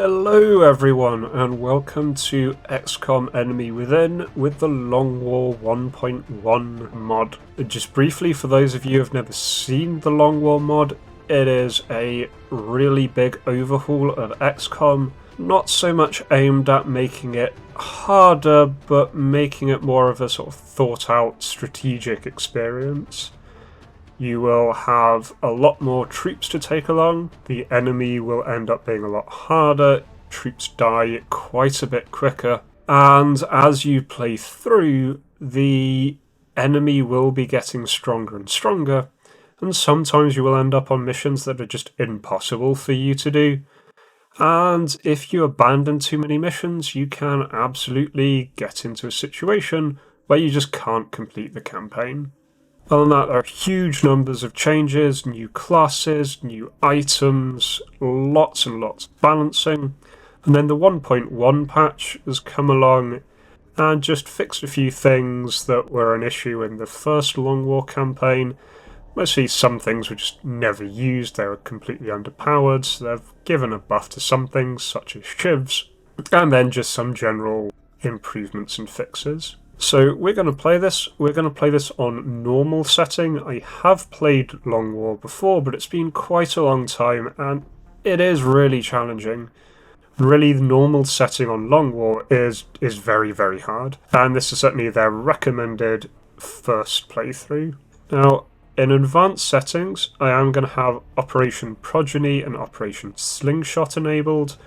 Hello everyone and welcome to XCOM Enemy Within with the Long War 1.1 mod. Just briefly, for those of you who have never seen the Long War mod, it is a really big overhaul of XCOM, not so much aimed at making it harder, but making it more of a sort of thought out strategic experience. You will have a lot more troops to take along, the enemy will end up being a lot harder, troops die quite a bit quicker, and as you play through, the enemy will be getting stronger and stronger, and sometimes you will end up on missions that are just impossible for you to do. And if you abandon too many missions, you can absolutely get into a situation where you just can't complete the campaign. Other than that, there are huge numbers of changes, new classes, new items, lots and lots of balancing. And then the 1.1 patch has come along and just fixed a few things that were an issue in the first Long War campaign. Mostly some things were just never used, they were completely underpowered, so they've given a buff to some things, such as shivs, and then just some general improvements and fixes. So we're going to play this. We're going to play this on normal setting. I have played Long War before, but it's been quite a long time, and it is really challenging. Really, the normal setting on Long War is very, very hard, and this is certainly their recommended first playthrough. Now, in advanced settings, I am going to have Operation Progeny and Operation Slingshot enabled.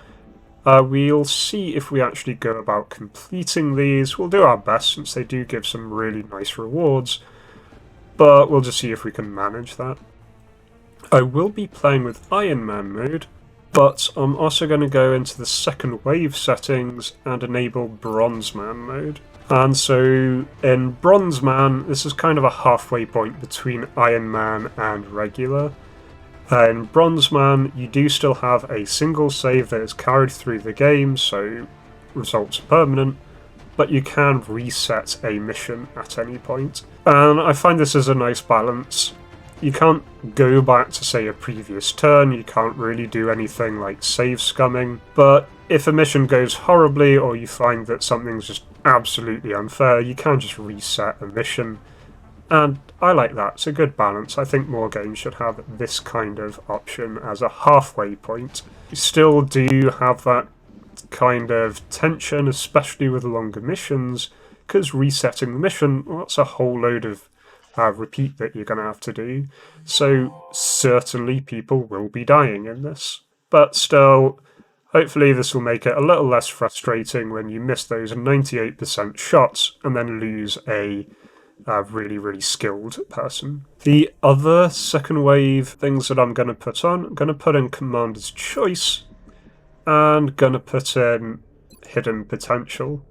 We'll see if we actually go about completing these. We'll do our best since they do give some really nice rewards, but we'll just see if we can manage that. I will be playing with Iron Man mode, but I'm also going to go into the second wave settings and enable Bronzeman mode. And so in Bronzeman, this is kind of a halfway point between Iron Man and regular. In Bronzeman, you do still have a single save that is carried through the game, so results are permanent, but you can reset a mission at any point. And I find this is a nice balance. You can't go back to, say, a previous turn, you can't really do anything like save scumming, but if a mission goes horribly or you find that something's just absolutely unfair, you can just reset a mission. And I like that, it's a good balance. I think more games should have this kind of option as a halfway point. You still do have that kind of tension, especially with longer missions, because resetting the mission, well, that's a whole load of repeat that you're going to have to do. So certainly people will be dying in this. But still, hopefully this will make it a little less frustrating when you miss those 98% shots and then lose a really, really skilled person. The other second wave things that I'm going to put on, I'm going to put in Commander's Choice and going to put in Hidden Potential.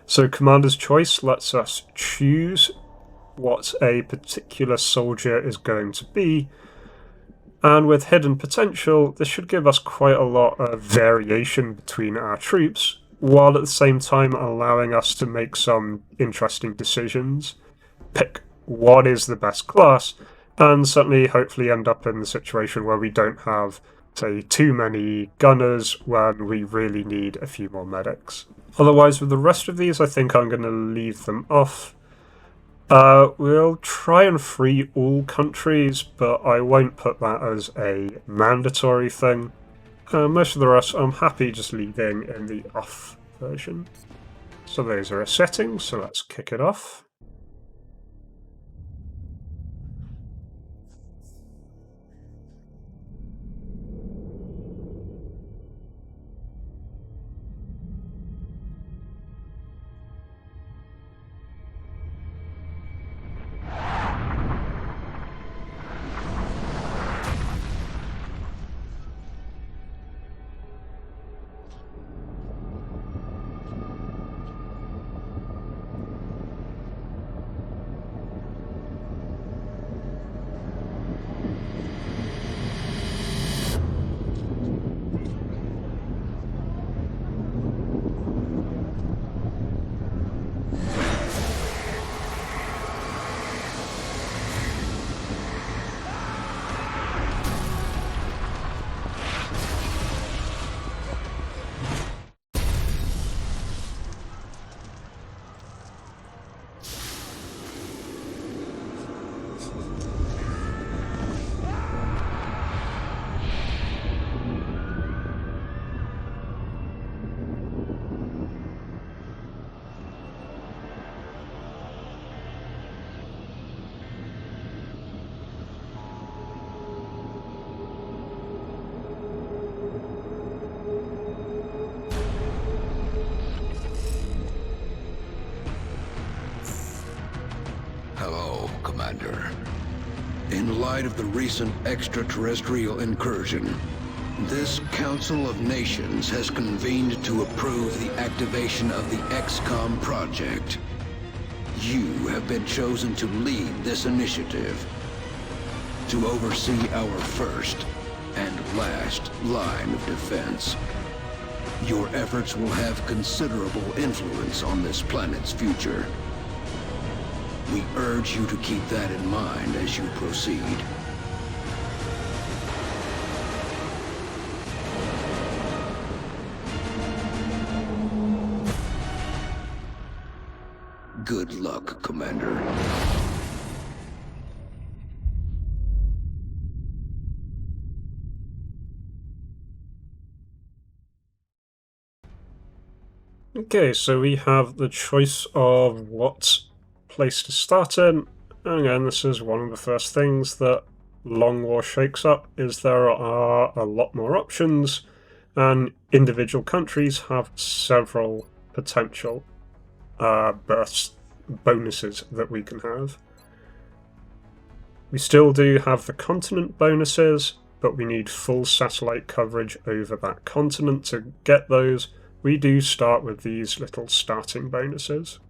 So Commander's Choice lets us choose what a particular soldier is going to be, and with Hidden Potential, this should give us quite a lot of variation between our troops, while at the same time allowing us to make some interesting decisions, pick what is the best class, and certainly hopefully end up in the situation where we don't have, say, too many gunners when we really need a few more medics. Otherwise, with the rest of these, I think I'm going to leave them off. We'll try and free all countries, but I won't put that as a mandatory thing. Most of the rest I'm happy just leaving in the off version. So those are our settings, so let's kick it off. Commander. In light of the recent extraterrestrial incursion, this Council of Nations has convened to approve the activation of the XCOM project. You have been chosen to lead this initiative, to oversee our first and last line of defense. Your efforts will have considerable influence on this planet's future. We urge you to keep that in mind as you proceed. Good luck, Commander. Okay, so we have the choice of what place to start in. And again, this is one of the first things that Long War shakes up, is there are a lot more options, and individual countries have several potential burst bonuses that we can have. We still do have the continent bonuses, but we need full satellite coverage over that continent to get those. We do start with these little starting bonuses.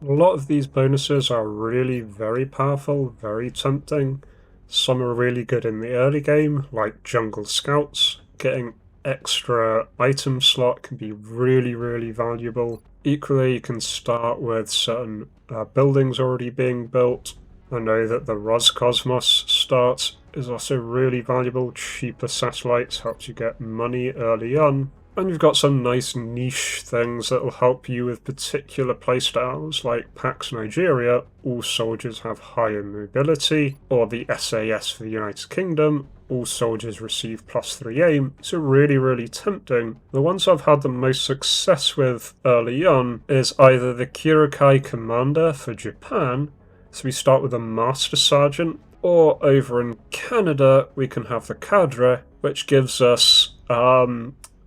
A lot of these bonuses are really very powerful, very tempting. Some are really good in the early game, like Jungle Scouts. Getting extra item slot can be really valuable. Equally, you can start with certain buildings already being built. I know that the Roscosmos start is also really valuable. Cheaper satellites helps you get money early on. And you've got some nice niche things that will help you with particular playstyles, like Pax Nigeria, all soldiers have higher mobility, or the SAS for the United Kingdom, all soldiers receive +3 aim. So really tempting. The ones I've had the most success with early on is either the Kirukai Commander for Japan, so we start with a Master Sergeant, or over in Canada we can have the Cadre, which gives us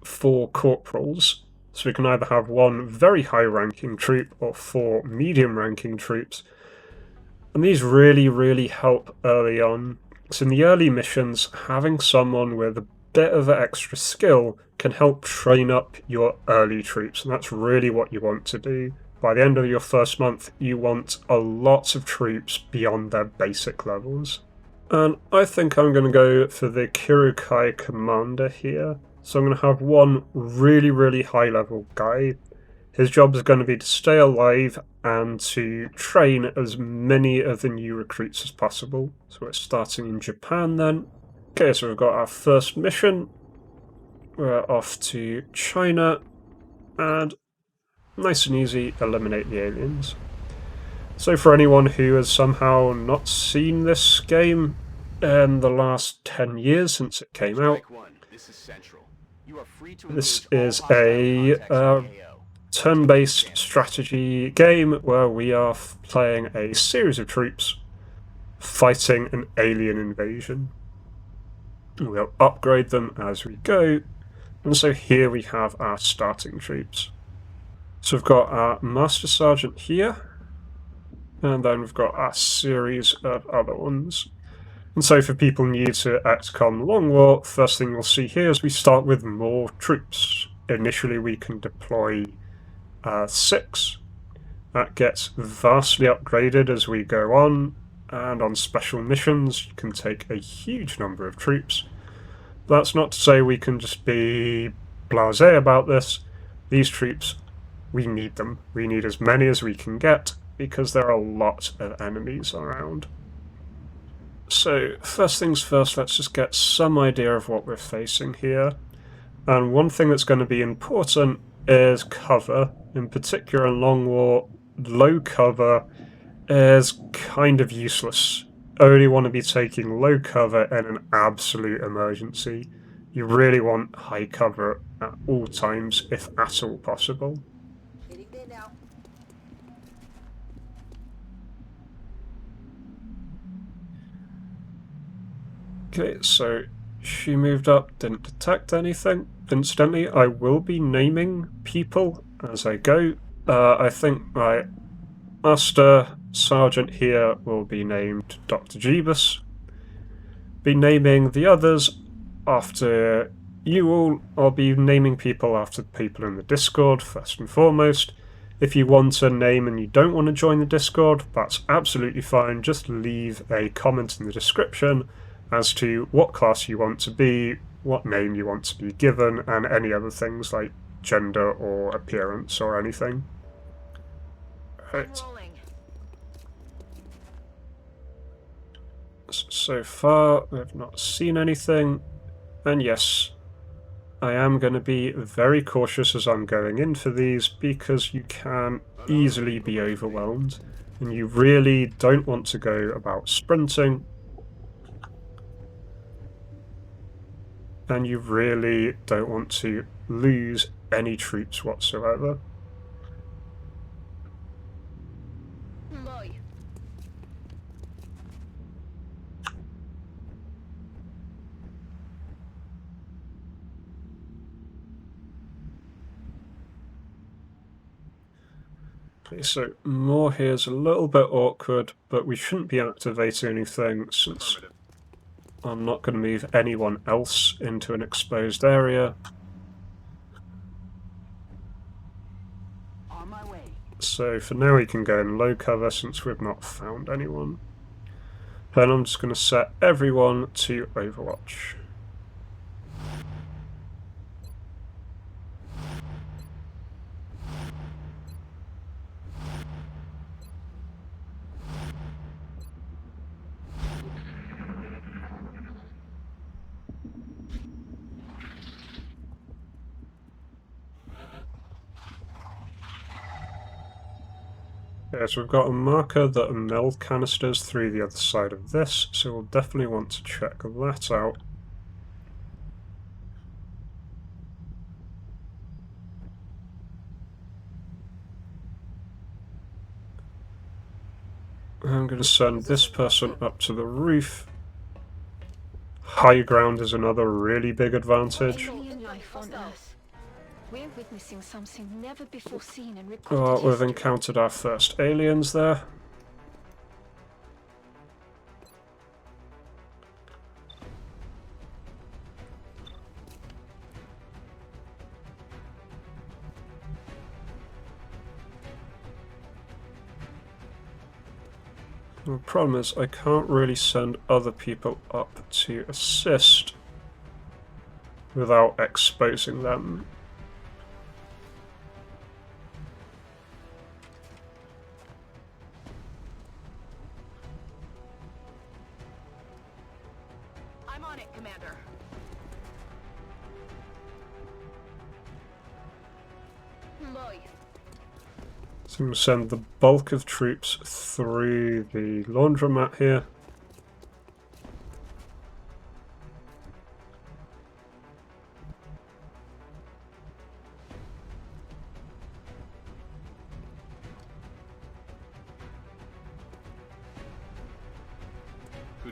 4 corporals, so we can either have 1 very high-ranking troop or 4 medium-ranking troops, and these really help early on. So in the early missions, having someone with a bit of extra skill can help train up your early troops, and that's really what you want to do. By the end of your first month, you want a lot of troops beyond their basic levels. And I think I'm going to go for the Kirukai Commander here. So I'm going to have 1 really high level guy. His job is going to be to stay alive and to train as many of the new recruits as possible. So we're starting in Japan then. Okay, so we've got our first mission. We're off to China, and nice and easy, eliminate the aliens. So for anyone who has somehow not seen this game in the last 10 years since it came out, this is a turn-based strategy game where we are playing a series of troops fighting an alien invasion. We'll upgrade them as we go, and so here we have our starting troops. So we've got our Master Sergeant here, and then we've got our series of other ones. And so for people new to XCOM Long War, first thing you'll see here is we start with more troops. Initially we can deploy 6. That gets vastly upgraded as we go on, and on special missions you can take a huge number of troops. That's not to say we can just be blasé about this. These troops, we need them. We need as many as we can get, because there are a lot of enemies around. So, first things first, let's just get some idea of what we're facing here. And one thing that's going to be important is cover. In particular in Long War, low cover is kind of useless. Only want to be taking low cover in an absolute emergency. You really want high cover at all times, if at all possible. Okay, so she moved up, didn't detect anything. Incidentally, I will be naming people as I go. I think my Master Sergeant here will be named Dr. Jeebus. Be naming the others after you all. I'll be naming people after the people in the Discord, first and foremost. If you want a name and you don't want to join the Discord, that's absolutely fine. Just leave a comment in the description as to what class you want to be, what name you want to be given, and any other things like gender or appearance or anything. Right. So far, I've not seen anything, and yes, I am going to be very cautious as I'm going in for these because you can easily be overwhelmed, and you really don't want to go about sprinting, and you really don't want to lose any troops whatsoever. Okay, so more here is a little bit awkward, but we shouldn't be activating anything since I'm not going to move anyone else into an exposed area. On my way. So for now we can go in low cover since we've not found anyone. Then I'm just going to set everyone to Overwatch. Yeah, so we've got a marker that are meld canisters through the other side of this, so we'll definitely want to check that out. I'm going to send this person up to the roof. High ground is another really big advantage. Alien life on Earth. We're witnessing something never before seen in recorded Oh, we've history. encountered our first aliens there. The problem is I can't really send other people up to assist without exposing them. I'm on it, Commander. Boy. So I'm going to send the bulk of troops through the laundromat here.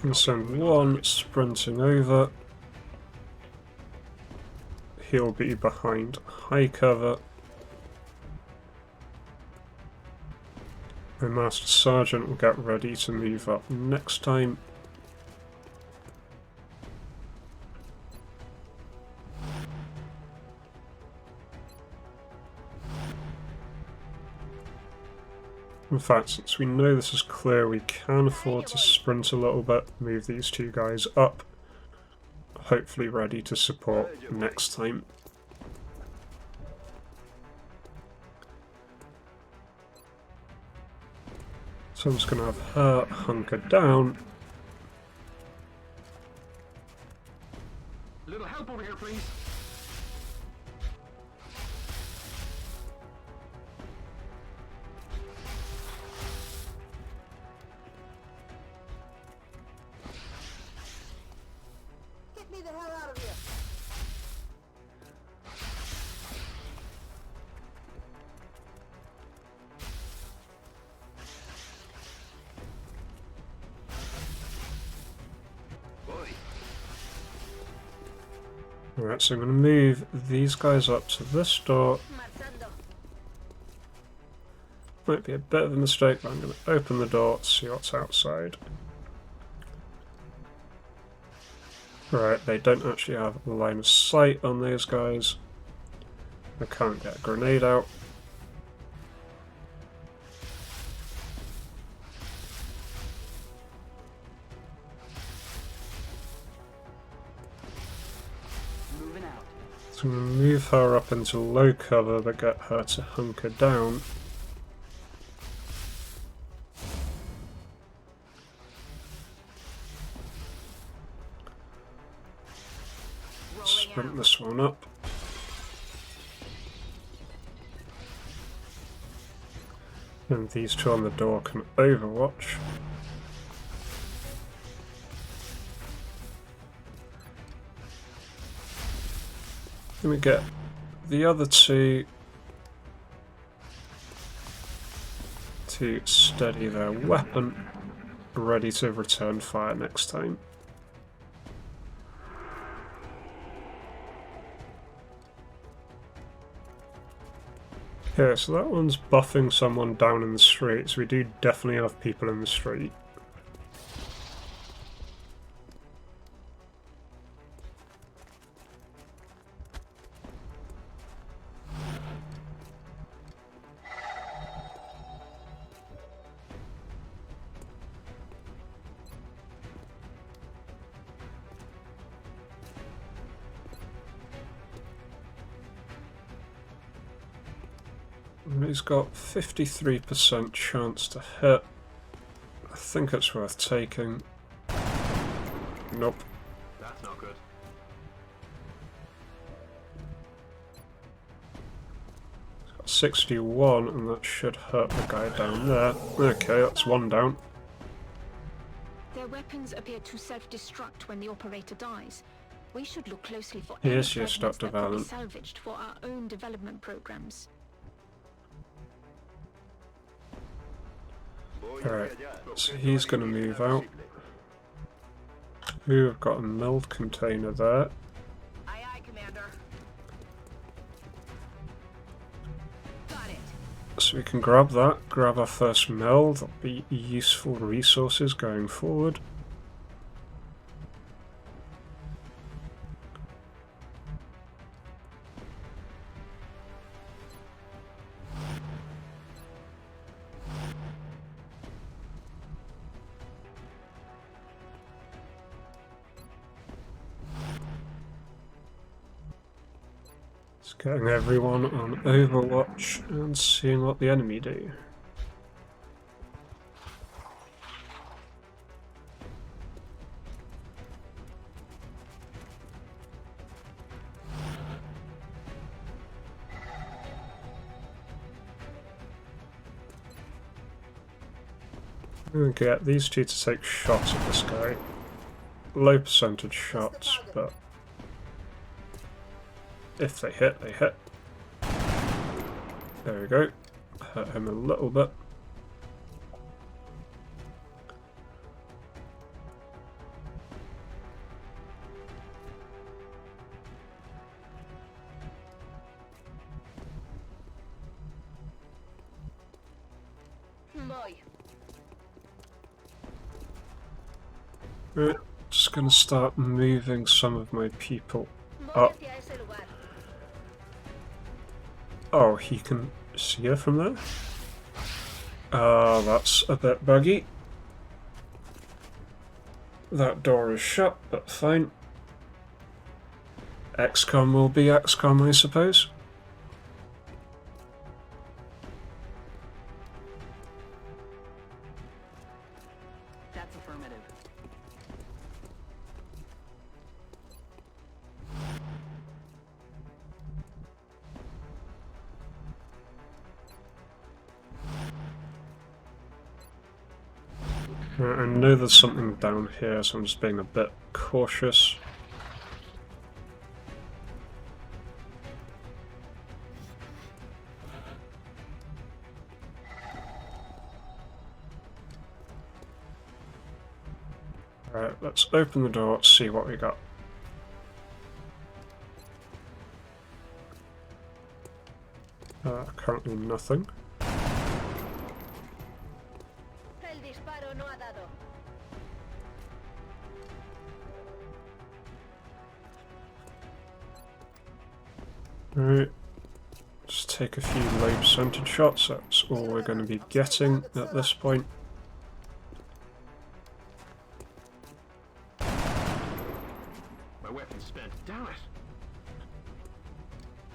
And send one sprinting over. He'll be behind high cover. The Master Sergeant will get ready to move up next time. In fact, since we know this is clear, we can afford to sprint a little bit, move these two guys up, hopefully ready to support next time. So I'm just going to have her hunker down. A little help over here, please. Get me the hell out of here! Alright, so I'm going to move these guys up to this door. Might be a bit of a mistake, but I'm going to open the door to see what's outside. Right, they don't actually have a line of sight on those guys. I can't get a grenade out. So I'm going to move her up into low cover but get her to hunker down. Sprint this one up. And these two on the door can overwatch. Let me get the other two to steady their weapon, ready to return fire next time. Okay, so that one's buffing someone down in the street, so we do definitely have people in the street. He's got 53% chance to hit. I think it's worth taking. Nope. That's not good. He's got 61, and that should hurt the guy down there. Okay, that's one down. Their weapons appear to self-destruct when the operator dies. We should look closely for Yes, any yes, fragments Dr. that could be Valiant. salvaged for our own development programs. Alright, so he's going to move out. We've got a meld container there. Aye, aye, Commander. Got it. So we can grab that, grab our first meld. That'll be useful resources going forward. Just getting everyone on Overwatch and seeing what the enemy do. I'm going to get these two to take shots at this guy. Low percentage shots, but if they hit, they hit. There we go. Hurt him a little bit. Boy. Right, just going to start moving some of my people up. Oh, he can see her from there? That's a bit buggy. That door is shut, but fine. XCOM will be XCOM, I suppose. That's affirmative. I know there's something down here, so I'm just being a bit cautious. Alright, let's open the door, see what we got. Currently nothing. Right. Just take a few low percentage shots, that's all we're going to be getting at this point. My weapon's spent. Damn it!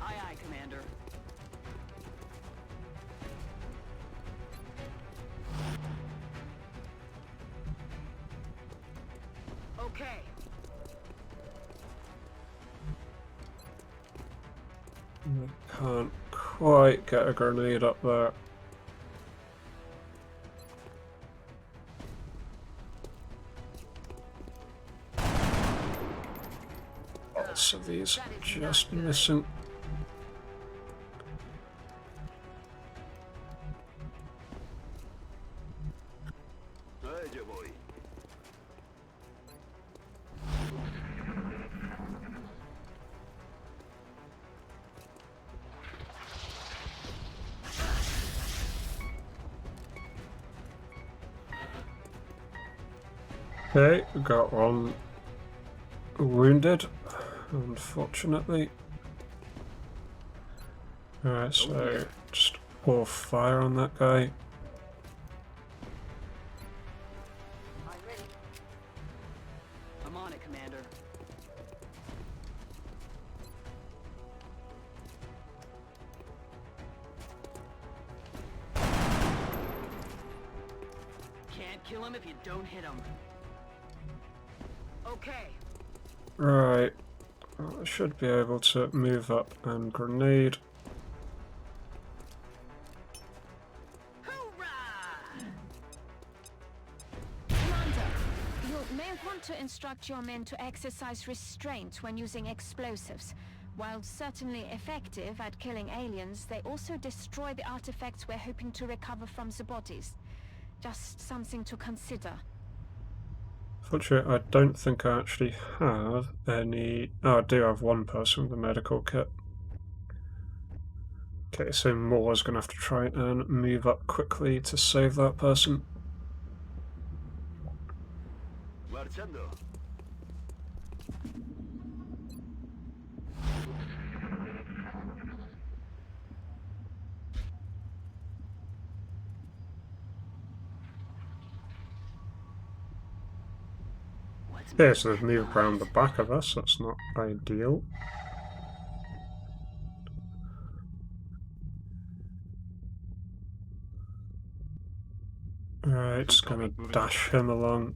Aye, aye, Commander. Okay. Can't quite get a grenade up there. Lots of these just missing. Okay, we got one wounded, unfortunately. Alright, so just pour fire on that guy. I'm ready. I'm on it, Commander. Can't kill him if you don't hit him. Okay. Right, I should be able to move up and grenade. Commander, you may want to instruct your men to exercise restraint when using explosives. While certainly effective at killing aliens, they also destroy the artifacts we're hoping to recover from the bodies. Just something to consider. Fortunately, I don't think I actually have any... Oh, I do have one person with a medical kit. Okay, so Moore's going to have to try and move up quickly to save that person. Marchando. Yeah, so they've moved around the back of us, that's not ideal. Alright, just gonna dash him along.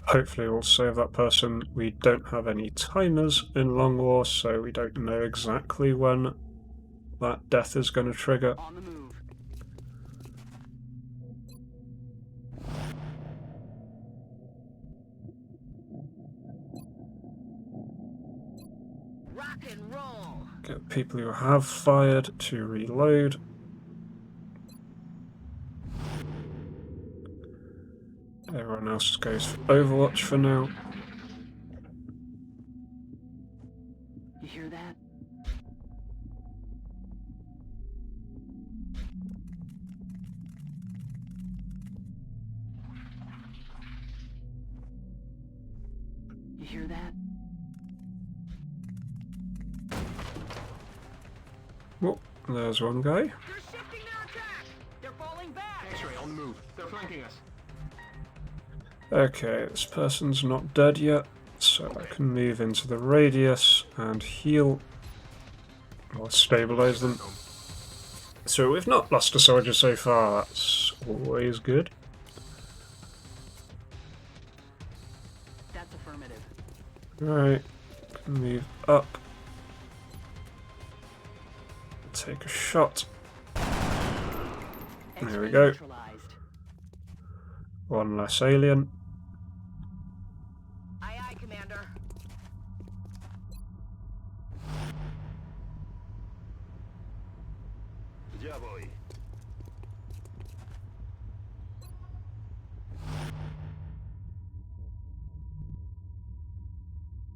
Hopefully we'll save that person. We don't have any timers in Long War, so we don't know exactly when that death is going to trigger. On the move. Rock and roll. Get people who have fired to reload. Everyone else goes for Overwatch for now. You hear that? You hear that? Oh, there's one guy. They're shifting their attack. They're falling back. X-ray on the move. They're flanking us. Okay, this person's not dead yet, so I can move into the radius and heal or stabilize them. So we've not lost a soldier so far, that's always good. That's affirmative. Right, move up. Take a shot. There we go. Neutralized. One less alien. Aye, aye, Commander. Ya voy.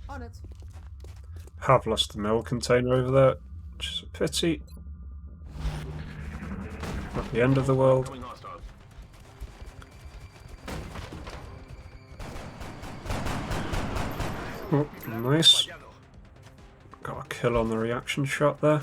On it. Have lost the mill container over there, which is a pity. Not the end of the world. Coming hostile. Oh, nice. Got a kill on the reaction shot there.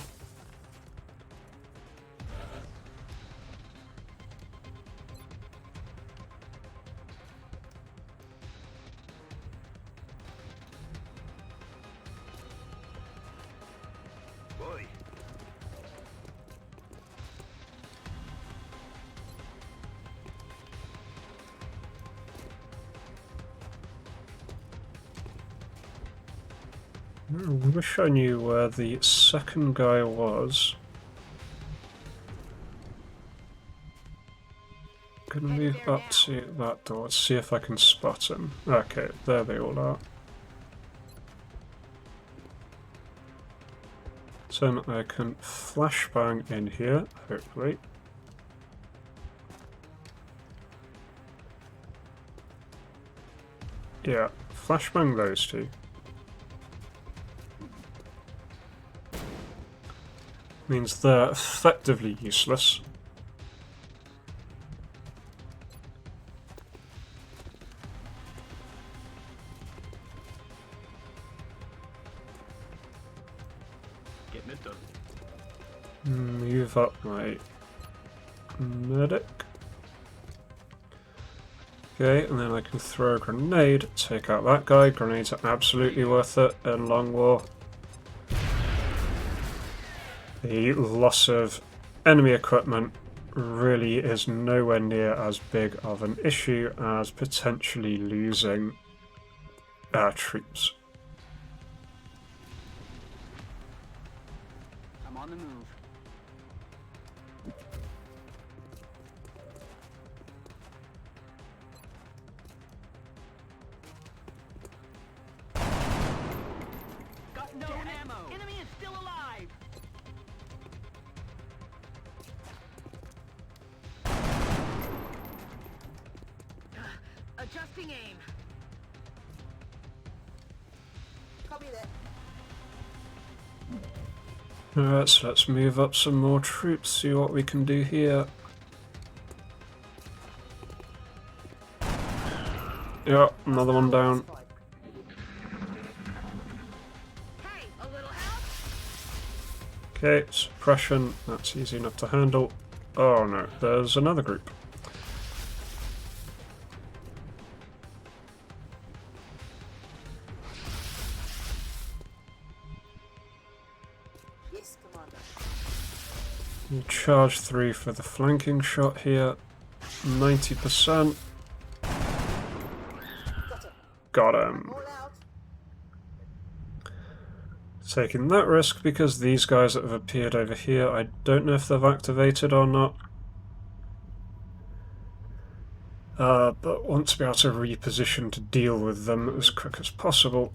I wish I knew where the second guy was. Gonna move up to that door, see if I can spot him. Okay, there they all are. So I can flashbang in here, hopefully. Yeah, flashbang those two. Means they're effectively useless. Getting it done. Move up my medic. Okay, and then I can throw a grenade, take out that guy. Grenades are absolutely worth it in Long War. The loss of enemy equipment really is nowhere near as big of an issue as potentially losing our troops. I'm on the move. Got no ammo. Enemy is still alive. Adjusting aim. Copy that. Alright, so let's move up some more troops, see what we can do here. Yeah, another one down. Hey, a little help. Okay, suppression, that's easy enough to handle. Oh no, there's another group. Yes, Commander. We'll charge 3 for the flanking shot here. 90%. Got him. Got him. All out. Taking that risk because these guys that have appeared over here, I don't know if they've activated or not. But want to be able to reposition to deal with them as quick as possible.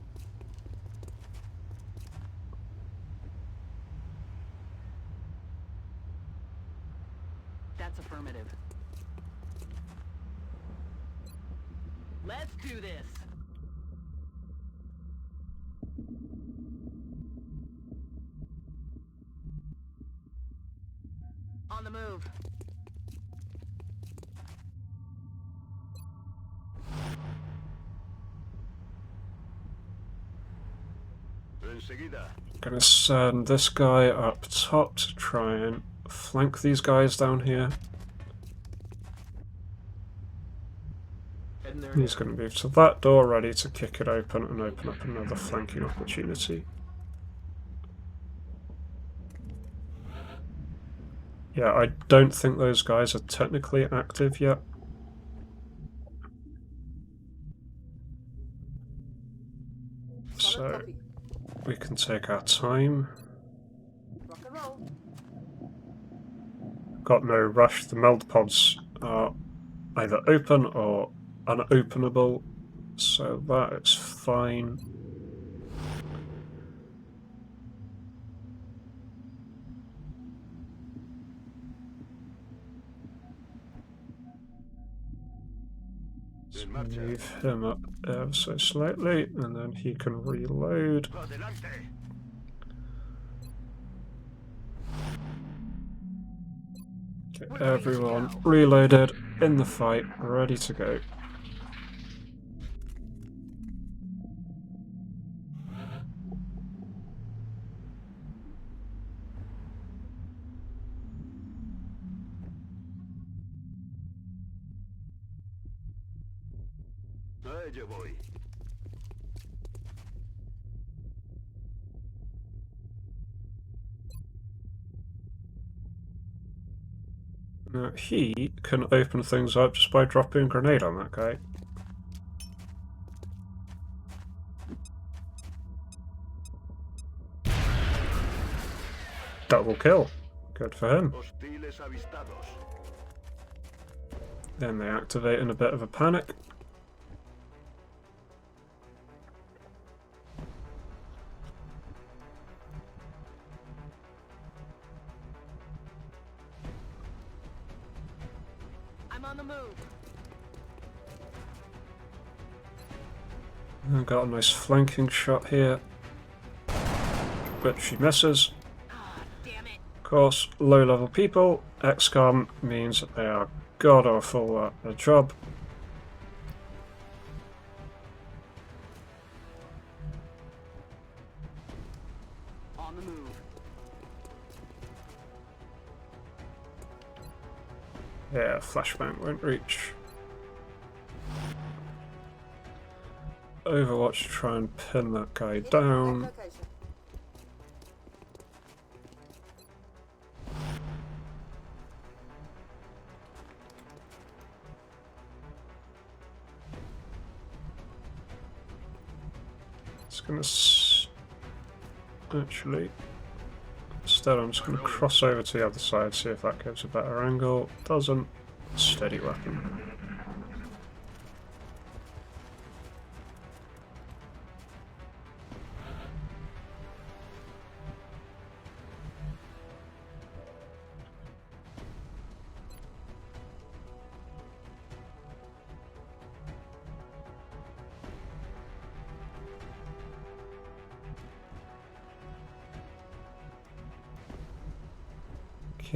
That's affirmative. Let's do this. On the move. Enseguida. Gonna send this guy up top to try and flank these guys down here. Heading there. He's going to move to that door, ready to kick it open and open up another flanking opportunity. Yeah, I don't think those guys are technically active yet. So Copy. we can take our time. Rock and roll. Got no rush. The meld pods are either open or unopenable, so that is fine. Let's move him up ever so slightly, and then he can reload. Get everyone reloaded, in the fight, ready to go. A ello voy. Now, he can open things up just by dropping a grenade on that guy. Double kill. Good for him. Hostiles avistados. Then they activate in a bit of a panic. I'm on the move. I've got a nice flanking shot here, but she misses. Ah, damn it. Of course, low-level people, XCOM means that they are god-awful at their job. On the move. Yeah, flashbang won't reach. Overwatch to try and pin that guy down. Location. It's gonna actually, instead I'm just gonna cross over to the other side, see if that gives a better angle. Doesn't. Steady weapon.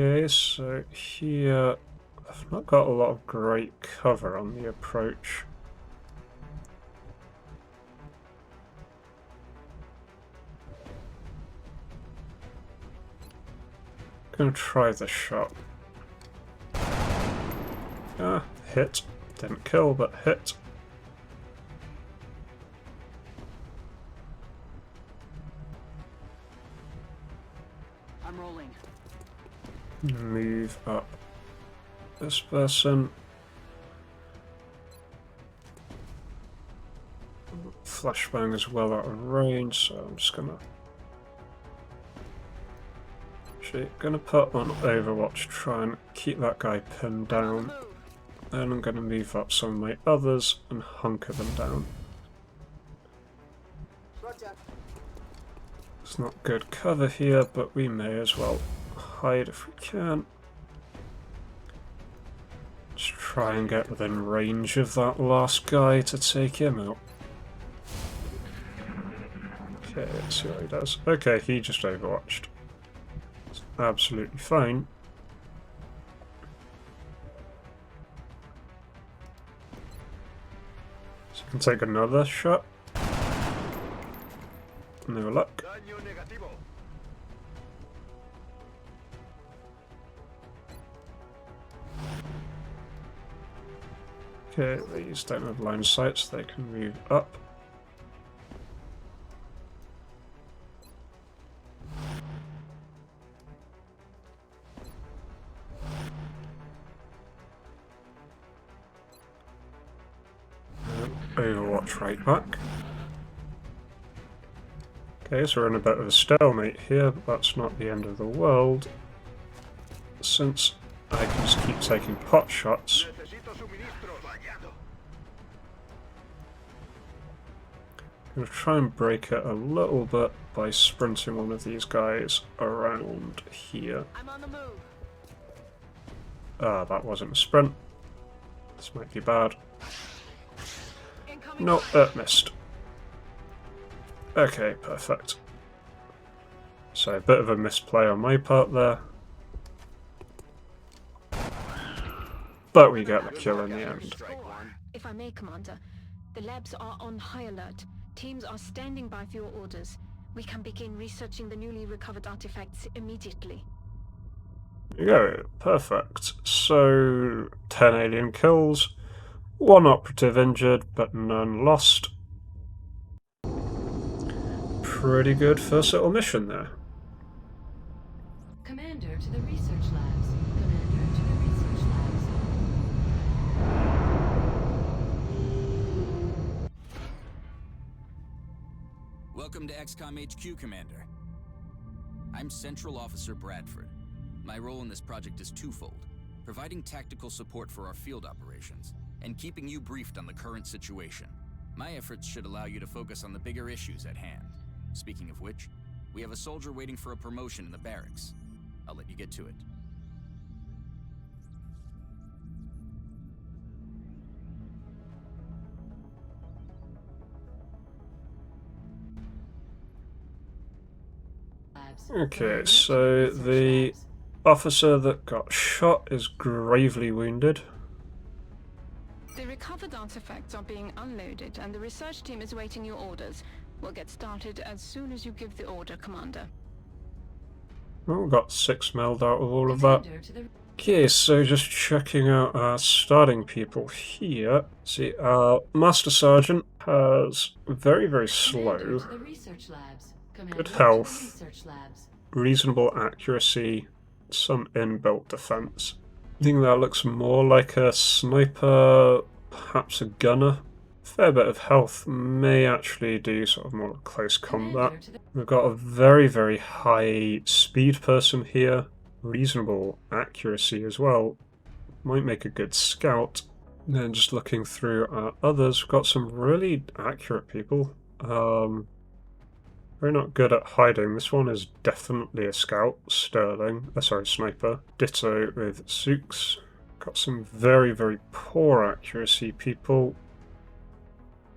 Okay, so here I've not got a lot of great cover on the approach. Gonna try this shot. Ah, hit. Didn't kill, but hit. I'm rolling. Move up this person. Flashbang is well out of range, so I'm just gonna put on Overwatch, try and keep that guy pinned down. Move. Then I'm gonna move up some of my others and hunker them down. Roger. It's not good cover here, but we may as well hide if we can. Just try and get within range of that last guy to take him out. Okay, let's see what he does. Okay, he just overwatched. It's absolutely fine. So I can take another shot. No luck. Daño negativo. Okay, these don't have line of sight, so they can move up. Overwatch right back. Okay, so we're in a bit of a stalemate here, but that's not the end of the world, since I can just keep taking pot shots. Necesito suministros. Fallado. I'm going to try and break it a little bit by sprinting one of these guys around here. I'm on the move. Ah, that wasn't a sprint. This might be bad. Incoming. No, it missed. Okay, perfect. So a bit of a misplay on my part there. But we get the kill in the end. Strike one. If I may, Commander, the labs are on high alert. Teams are standing by for your orders. We can begin researching the newly recovered artifacts immediately. There you go, perfect. So, 10 alien kills. One operative injured, but none lost. Pretty good first little mission there. Commander to the research labs. Commander to the research labs. Welcome to XCOM HQ, Commander. I'm Central Officer Bradford. My role in this project is twofold: providing tactical support for our field operations, and keeping you briefed on the current situation. My efforts should allow you to focus on the bigger issues at hand. Speaking of which, we have a soldier waiting for a promotion in the barracks. I'll let you get to it. Okay, so the officer that got shot is gravely wounded. The recovered artifacts are being unloaded, and the research team is waiting your orders. We'll get started as soon as you give the order, Commander. Oh, got 6 meld out of all of that. Okay, so just checking out our starting people here. See, our Master Sergeant has very slow, good health, reasonable accuracy, some inbuilt defense. I think that looks more like a sniper, perhaps a gunner. Fair bit of health, may actually do sort of more close combat. We've got a very high speed person here, reasonable accuracy as well. Might make a good scout. And then just looking through our others, we've got some really accurate people. Very not good at hiding. This one is definitely a scout. Sterling, sniper. Ditto with Zooks. Got some very poor accuracy people.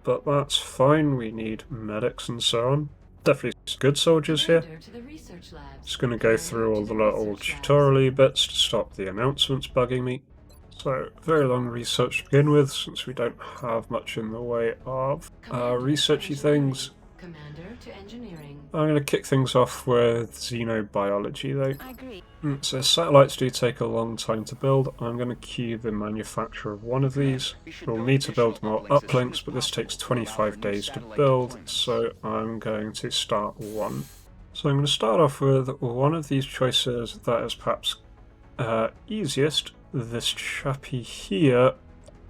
But that's fine, we need medics and so on. Definitely some good soldiers here. Just going to go through all the little tutorial bits to stop the announcements bugging me. So, very long research to begin with, since we don't have much in the way of researchy things. Commander to engineering. I'm going to kick things off with xenobiology though. I agree. So satellites do take a long time to build. I'm going to queue the manufacture of one of these. We'll need to build more uplinks, but this takes 25 days to build, so I'm going to start one. So I'm going to start off with one of these choices that is perhaps easiest. This chappy here.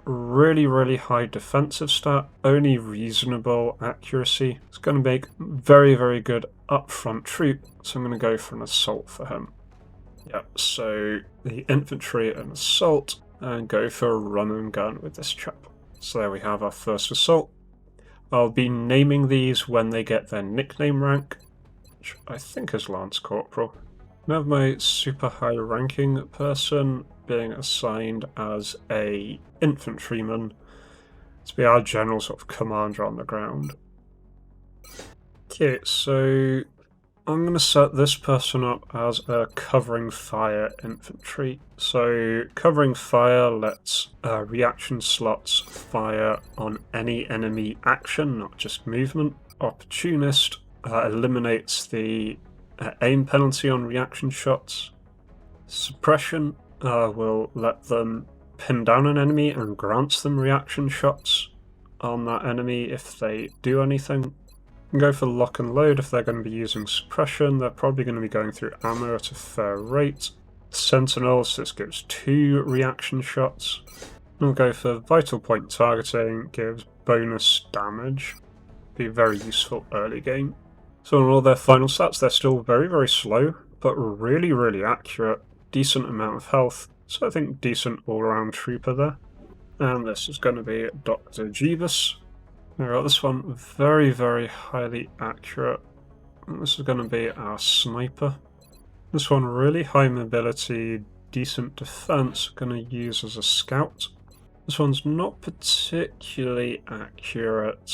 Really high defensive stat, only reasonable accuracy. It's going to make very good upfront troop, so I'm going to go for an assault for him. Yeah, so the infantry and assault, and go for a run and gun with this chap. So there we have our first assault. I'll be naming these when they get their nickname rank, which I think is Lance Corporal. I have my super high ranking person being assigned as a infantryman to be our general sort of commander on the ground. Okay, so I'm going to set this person up as a covering fire infantry. So covering fire lets reaction slots fire on any enemy action, not just movement. Opportunist eliminates the aim penalty on reaction shots. Suppression will let them pin down an enemy and grants them reaction shots on that enemy if they do anything. You can go for lock and load if they're going to be using suppression. They're probably going to be going through ammo at a fair rate. Sentinels, this gives 2 reaction shots. We'll go for vital point targeting, gives bonus damage. Be very useful early game. So on all their final stats, they're still very slow, but really accurate. Decent amount of health, so I think decent all-around trooper there. And this is going to be Dr. Jeebus. We got this one very highly accurate. And this is going to be our sniper. This one really high mobility, decent defense, going to use as a scout. This one's not particularly accurate,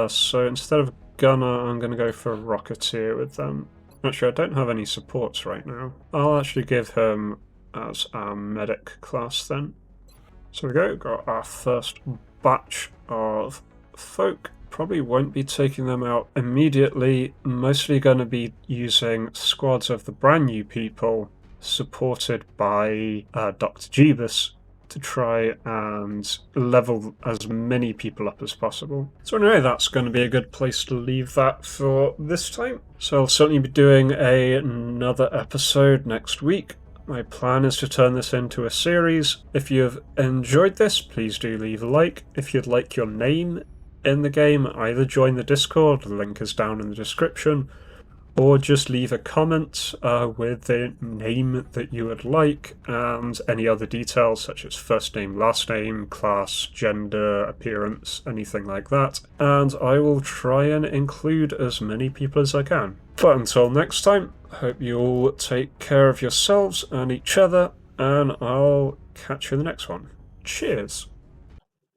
so instead of gunner, I'm going to go for a rocketeer with them. Actually, I don't have any supports right now. I'll actually give him as our medic class then. So we got our first batch of folk. Probably won't be taking them out immediately. Mostly going to be using squads of the brand new people supported by Dr. Jeebus to try and level as many people up as possible. So anyway, that's going to be a good place to leave that for this time. So I'll certainly be doing another episode next week. My plan is to turn this into a series. If you've enjoyed this, please do leave a like. If you'd like your name in the game, either join the Discord, the link is down in the description, or just leave a comment with the name that you would like and any other details such as first name, last name, class, gender, appearance, anything like that. And I will try and include as many people as I can. But until next time, I hope you all take care of yourselves and each other, and I'll catch you in the next one. Cheers!